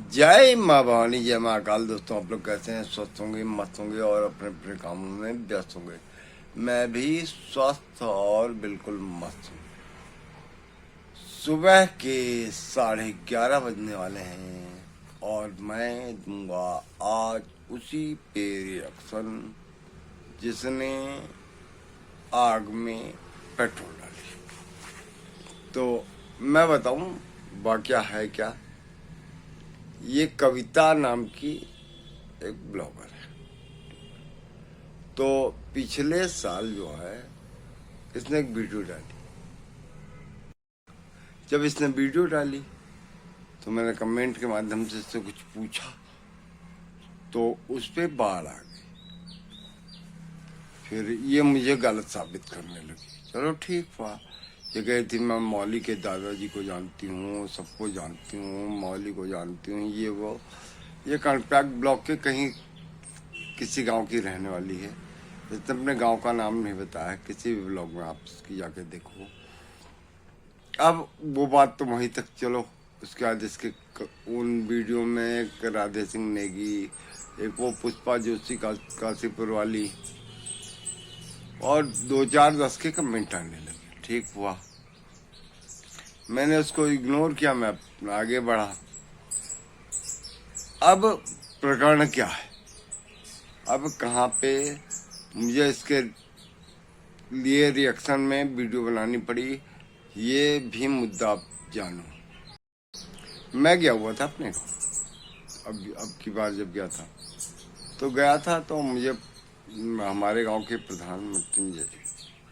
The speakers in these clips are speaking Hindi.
जय माँ भवानी, जय माँ अकाल। दोस्तों, आप लोग कैसे हैं? स्वस्थ होंगे, मस्त होंगे और अपने अपने कामों में व्यस्त होंगे। मैं भी स्वस्थ और बिल्कुल मस्त हूँ। सुबह के 11:30 बजने वाले हैं और मैं दूंगा आज उसी पे रिएक्शन जिसने आग में पेट्रोल डाली। तो मैं बताऊं वाकया है क्या। ये कविता नाम की एक ब्लॉगर है। तो पिछले साल जो है इसने एक वीडियो डाली। जब इसने वीडियो डाली तो मैंने कमेंट के माध्यम से इससे कुछ पूछा तो उस पे बाढ़ आ गई। फिर ये मुझे गलत साबित करने लगी। चलो ठीक हुआ। ये कही थी मैं मौली के दादाजी को जानती हूँ, सबको जानती हूँ, मौली को जानती हूँ, ये वो। ये कर्णप्रयाग ब्लॉक के कहीं किसी गांव की रहने वाली है। इसने अपने गांव का नाम नहीं बताया। किसी भी ब्लॉग में आप इसकी जाके देखो। अब वो बात तो वहीं तक चलो। उसके बाद इसके उन वीडियो में एक राधे सिंह नेगी, एक वो पुष्पा जोशी काशीपुर वाली और 2-4 10 के कमेंट आने लगे। ठीक हुआ, मैंने उसको इग्नोर किया, मैं आगे बढ़ा। अब प्रकरण क्या है, अब कहाँ पे मुझे इसके लिए रिएक्शन में वीडियो बनानी पड़ी, ये भी मुद्दा आप जानो। मैं गया हुआ था अपने गाँव। अब की बार जब गया था तो मुझे हमारे गांव के प्रधान मृत्युंजय जी,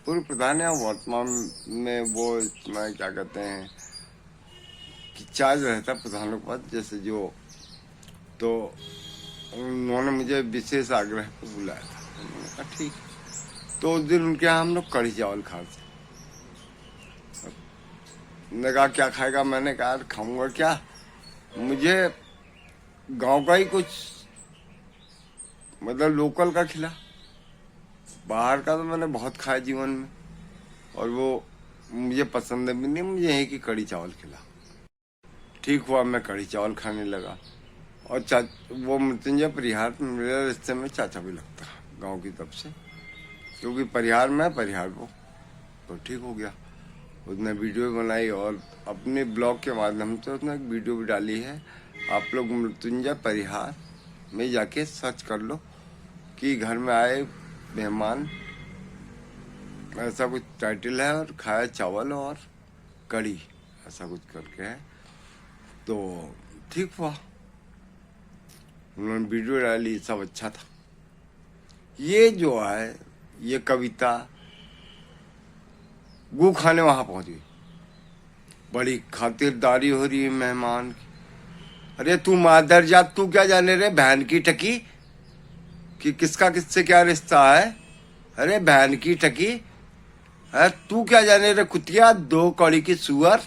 पूर्व प्रधान है, वर्तमान में वो मैं क्या कहते हैं कि चार्ज रहता प्रधानों के पास जैसे जो। तो उन्होंने मुझे विशेष आग्रह पर बुलाया था। मैंने कहा ठीक। तो उस दिन उनके यहाँ हम लोग कढ़ी चावल खाते। ने कहा क्या खाएगा? मैंने कहा खाऊंगा क्या, मुझे गांव का ही कुछ मतलब लोकल का खिला। बाहर का तो मैंने बहुत खाया जीवन में और वो मुझे पसंद भी नहीं। मुझे यही की कढ़ी चावल खिला। ठीक हुआ, मैं कढ़ी चावल खाने लगा। और वो मृत्युंजय परिहार मेरे रिश्ते में चाचा भी लगता है गांव की तरफ से, क्योंकि परिहार में परिहार वो। तो ठीक हो गया। उसने वीडियो बनाई और अपने ब्लॉग के माध्यम से उसने एक वीडियो भी डाली है। आप लोग मृत्युंजय परिहार में जाके सर्च कर लो कि घर में आए मेहमान, ऐसा कुछ टाइटल है, और खाया चावल और कढ़ी, ऐसा कुछ करके है। तो ठीक हुआ, उन्होंने वीडियो डाली, सब अच्छा था। ये जो है ये कविता गू खाने वहां पहुंच गई। बड़ी खातिरदारी हो रही है मेहमान की। अरे तू मादर जात, तू क्या जाने रे बहन की टकी कि किसका किससे क्या रिश्ता है। अरे बहन की टकी है, तू क्या जाने रे कुतिया, 2 कौड़ी की सुअर।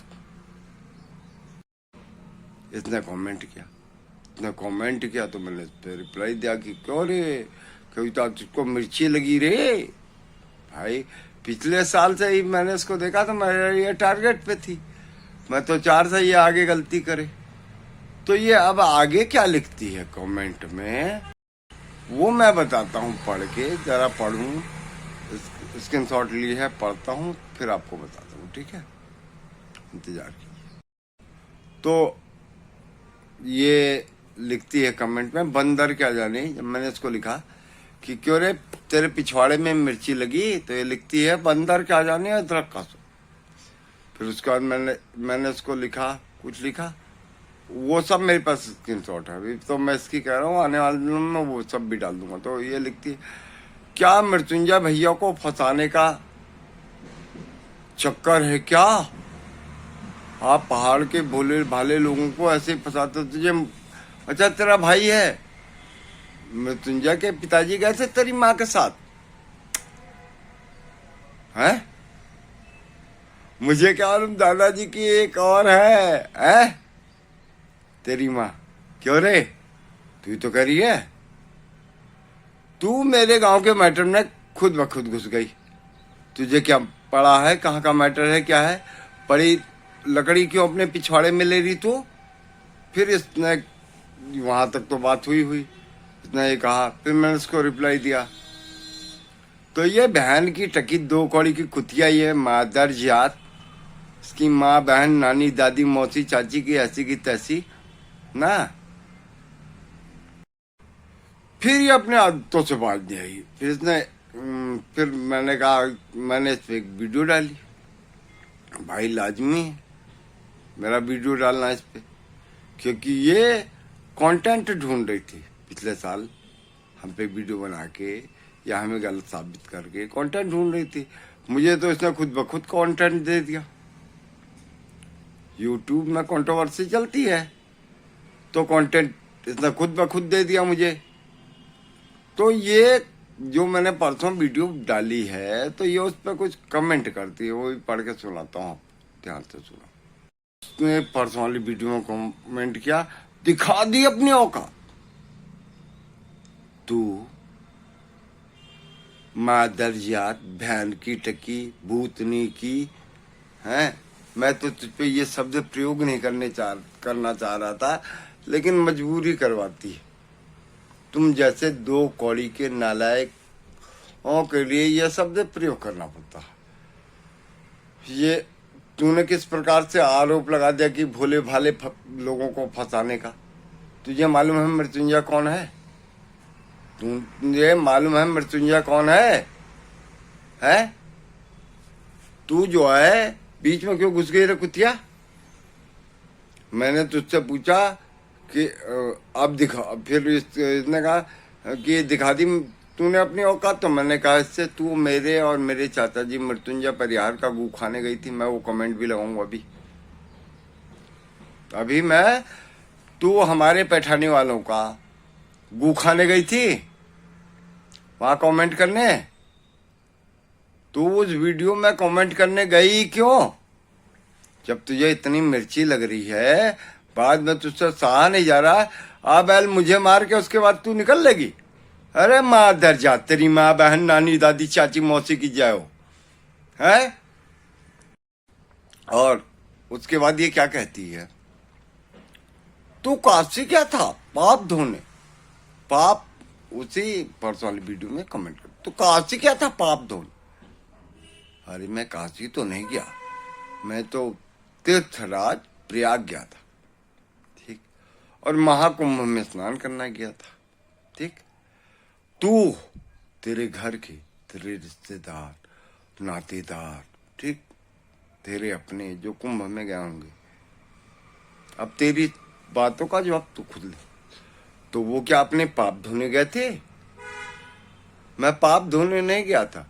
इसने कमेंट किया तो मैंने इस पे रिप्लाई दिया कि क्यों रे कविता, तुझको मिर्ची लगी रे भाई। पिछले साल से ही मैंने इसको देखा तो मेरा ये टारगेट पे थी। मैं तो 4 से ये आगे गलती करे। तो ये अब आगे क्या लिखती है कमेंट में वो मैं बताता हूँ पढ़ के। जरा पढ़ूँ, स्क्रीनशॉट ली है, पढ़ता हूँ फिर आपको बताता हूँ। ठीक है, इंतजार कीजिए। तो ये लिखती है कमेंट में, बंदर क्या जाने। जब मैंने इसको लिखा कि क्यों रे तेरे पिछवाड़े में मिर्ची लगी, तो ये लिखती है बंदर क्या जाने अदरक का। फिर उसके बाद मैंने इसको लिखा, कुछ लिखा, वो सब मेरे पास स्क्रीनशॉट है। अभी तो मैं इसकी कह रहा हूँ, आने वाले दिनों में वो सब भी डाल दूंगा। तो ये लिखती है, क्या मृत्युंजय भैया को फंसाने का चक्कर है क्या? आप पहाड़ के भोले भाले लोगों को ऐसे फंसाते तुझे। अच्छा तेरा भाई है मृत्युंजय के पिताजी गए थे तेरी माँ के साथ है? मुझे क्या मालूम, दादाजी की एक और है तेरी माँ। क्यों रे, तू तो करी है। तू मेरे गांव के मैटर में खुद ब खुद घुस गई। तुझे क्या पड़ा है, कहाँ का मैटर है, क्या है? पड़ी लकड़ी क्यों अपने पिछवाड़े में ले रही तू? फिर इसने वहां तक तो बात हुई उसने ये कहा, फिर मैंने उसको रिप्लाई दिया। तो ये बहन की टकी दो कौड़ी की कुतिया, ये मादर जात, इसकी माँ बहन नानी दादी मौसी चाची की ऐसी की तैसी ना। फिर ये अपने आदतों से बाज नहीं आई। फिर इसने फिर मैंने कहा, मैंने इस पे एक वीडियो डाली। भाई लाजमी है मेरा वीडियो डालना इस पे, क्योंकि ये कंटेंट ढूंढ रही थी पिछले साल हम पे वीडियो बना के या हमें गलत साबित करके कंटेंट ढूंढ रही थी। मुझे तो इसने खुद ब खुद कंटेंट दे दिया। यूट्यूब में कंट्रोवर्सी चलती है तो कंटेंट इसने खुद ब खुद दे दिया मुझे। तो ये जो मैंने परसों वीडियो डाली है तो ये उस पर कुछ कमेंट करती है, वो भी पढ़ के सुनाता हूँ, ध्यान से सुनो। उसने परसों वाली वीडियो में कमेंट किया, दिखा दी अपनी औकात। तू मादरजात बहन की टकी भूतनी की है। मैं तो तुझ पे ये शब्द प्रयोग नहीं करना चाह रहा था, लेकिन मजबूरी करवाती है। तुम जैसे दो कौड़ी के नालायकों के लिए यह शब्द प्रयोग करना पड़ता है। ये तूने किस प्रकार से आरोप लगा दिया कि भोले भाले लोगों को फंसाने का। तुझे मालूम है मृत्युंजय कौन है? तुझे मालूम है मृत्युंजय कौन है? तू जो है बीच में क्यों घुस गई रे कुतिया? मैंने तुझसे पूछा कि अब दिखा, फिर इसने कहा कि दिखा दी तूने अपनी औकात। तो मैंने कहा इससे तू मेरे और मेरे चाचा जी मृत्युंजय परिहार का गू खाने गई थी। मैं वो कमेंट भी लगाऊंगा अभी मैं, तू हमारे पैठानी वालों का गू खाने गई थी वहां कमेंट करने। तू उस वीडियो में कमेंट करने गई क्यों? जब तुझे इतनी मिर्ची लग रही है, बाद में तुझसे सहा नहीं जा रहा, अब एल मुझे मार के उसके बाद तू निकल लेगी। अरे मादर जा, तेरी माँ बहन नानी दादी चाची मौसी की जय हो है। और उसके बाद ये क्या कहती है, तू काशी क्या था पाप धोने? पाप उसी परसों वाली वीडियो में कमेंट कर, तू काशी क्या था पाप धोने? अरे मैं काशी तो नहीं गया, मैं तो तीर्थराज प्रयाग गया था, ठीक, और महाकुंभ में स्नान करना गया था, ठीक। तू, तेरे घर के, तेरे रिश्तेदार नातेदार, ठीक, तेरे अपने जो कुंभ में गए होंगे, अब तेरी बातों का जवाब तू खुद ले। तो वो क्या अपने पाप धोने गए थे? मैं पाप धोने नहीं गया था,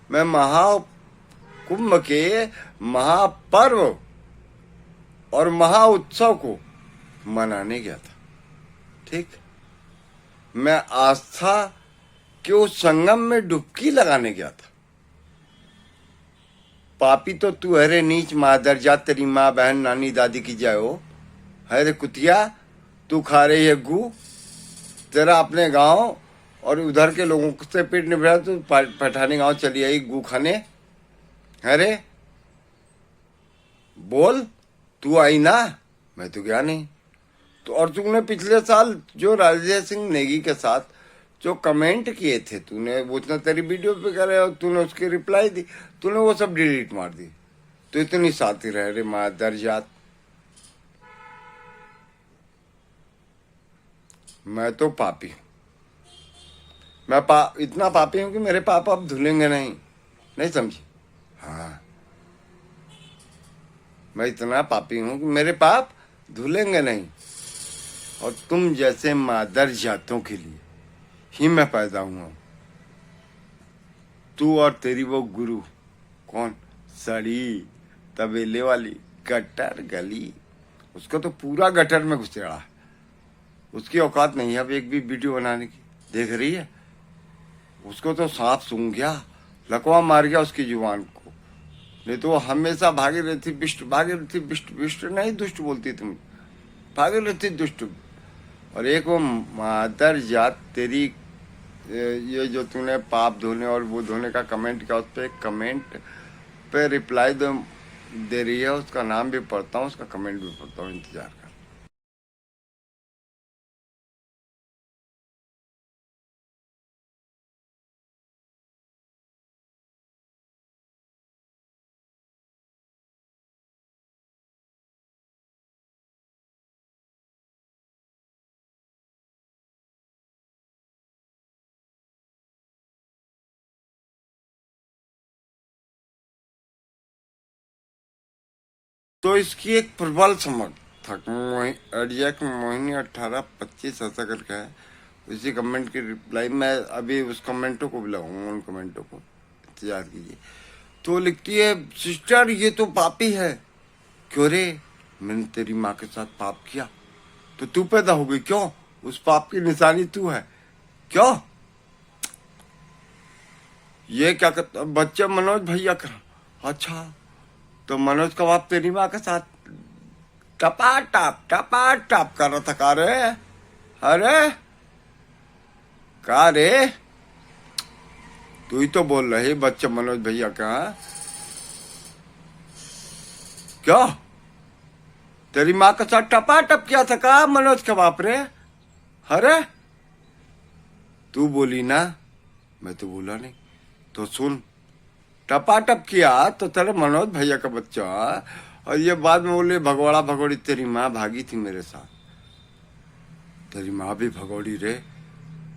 मैं महाकुंभ के महापर्व और महाउत्सव को मनाने गया था, ठीक। मैं आस्था के उस संगम में डुबकी लगाने गया था। पापी तो तू है रे नीच मादर जा, तेरी माँ बहन नानी दादी की जय हो है रे कुतिया। तू खा रही है गू, तेरा अपने गांव और उधर के लोगों से पेट नहीं भरा, तू पठानी गांव चली आई गू खाने है रे। बोल, तू आई ना, मैं तो गया नहीं। तो और तूने पिछले साल जो राजेश सिंह नेगी के साथ जो कमेंट किए थे, तूने वो इतना तेरी वीडियो पे करे और तूने उसकी रिप्लाई दी, तूने वो सब डिलीट मार दी। तो इतनी सातिर है रे मादर जात। मैं तो पापी हूं, मैं इतना पापी हूं कि मेरे पाप अब धुलेंगे नहीं समझी? हाँ, मैं इतना पापी हूं कि मेरे पाप धुलेंगे नहीं। और तुम जैसे मादर जातों के लिए ही मैं पैदा हुआ। तू और तेरी वो गुरु कौन, सड़ी तबेले वाली गटर गली, उसको तो पूरा गटर में घुसेड़ा है। उसकी औकात नहीं है अब एक भी वीडियो बनाने की, देख रही है? उसको तो सांप सूंघ गया, लकवा मार गया उसकी जुबान को। नहीं तो वो हमेशा भागी रहती बिष्ट, भागी रहती बिष्ट, बिष्ट नहीं दुष्ट बोलती तुम, भागी रहती दुष्ट। और एक वो मादर जात तेरी, ये जो तूने पाप धोने और वो धोने का कमेंट किया, उस पर कमेंट पे रिप्लाई दे रही है, उसका नाम भी पढ़ता हूँ, उसका कमेंट भी पढ़ता हूँ, इंतजार कर। तो इसकी एक प्रबल समर्थक एडजैक मोहिनी 1825 ऐसा करके है, उसी कमेंट की रिप्लाई मैं अभी उस कमेंटों को भी लगाऊंगा, उन कमेंटों को इंतजार कीजिए। तो लिखती है, सिस्टर ये तो पापी है। क्यों रे, मैंने तेरी माँ के साथ पाप किया तो तू पैदा हो गई, क्यों? उस पाप की निशानी तू है क्यों? ये क्या करता बच्चे मनोज भैया का? अच्छा, तो मनोज का बाप तेरी माँ के साथ टपा टप कर रहा था का रे? अरे का रे, तू ही तो बोल रहे बच्चे मनोज भैया का। क्या तेरी माँ के साथ टप किया था का मनोज का बाप रे? अरे तू बोली ना, मैं तो बोला नहीं। तो सुन, टप किया तो तेरे मनोज भैया का बच्चा, और ये बाद में बोले भगोड़ा भगोड़ी तेरी माँ भागी थी मेरे साथ। तेरी माँ भी भगोड़ी रे,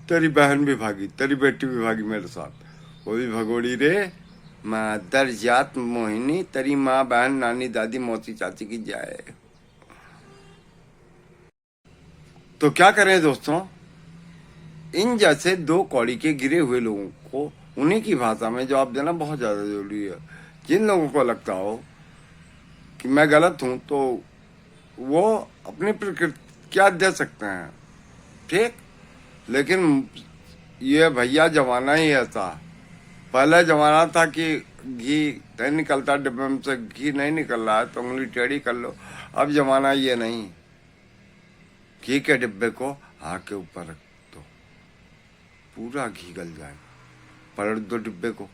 तेरी बहन भी भागी, तेरी बेटी भी भागी मेरे साथ, वो भी भगोड़ी रे। मादर जात मोहिनी, तेरी माँ बहन नानी दादी मौसी चाची की जाए। तो क्या करें दोस्तों, इन जैसे दो कौड़ी के गिरे हुए लोगों को उन्हीं की भाषा में जवाब देना बहुत ज्यादा जरूरी है। जिन लोगों को लगता हो कि मैं गलत हूं तो वो अपनी प्रतिक्रिया दे सकते हैं, ठीक। लेकिन ये भैया जमाना ही ऐसा। पहले जमाना था कि घी नहीं निकलता डिब्बे में से, घी नहीं निकल रहा है तो उंगली टेढ़ी कर लो। अब जमाना ये नहीं, घी के डिब्बे को आग के ऊपर रख दो, पूरा घी गल जाए, पलट दो डिब्बे को।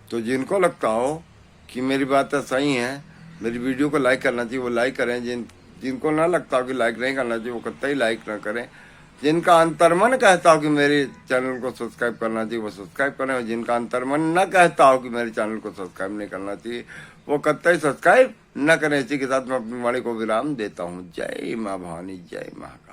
तो जिनको लगता हो कि मेरी बातें सही हैं, मेरी वीडियो को लाइक करना चाहिए वो लाइक करें। जिनको ना लगता हो कि लाइक नहीं करना चाहिए वो कतई लाइक ना करें। जिनका अंतर्मन कहता हो कि मेरे चैनल को सब्सक्राइब करना चाहिए वो सब्सक्राइब करें, और जिनका अंतर्मन न कहता हो कि मेरे चैनल को सब्सक्राइब नहीं करना चाहिए वो कतई सब्सक्राइब न करें। इसी के साथ मैं अपनी वाणी को विराम देता हूँ। जय माँ भवानी, जय महाकाल।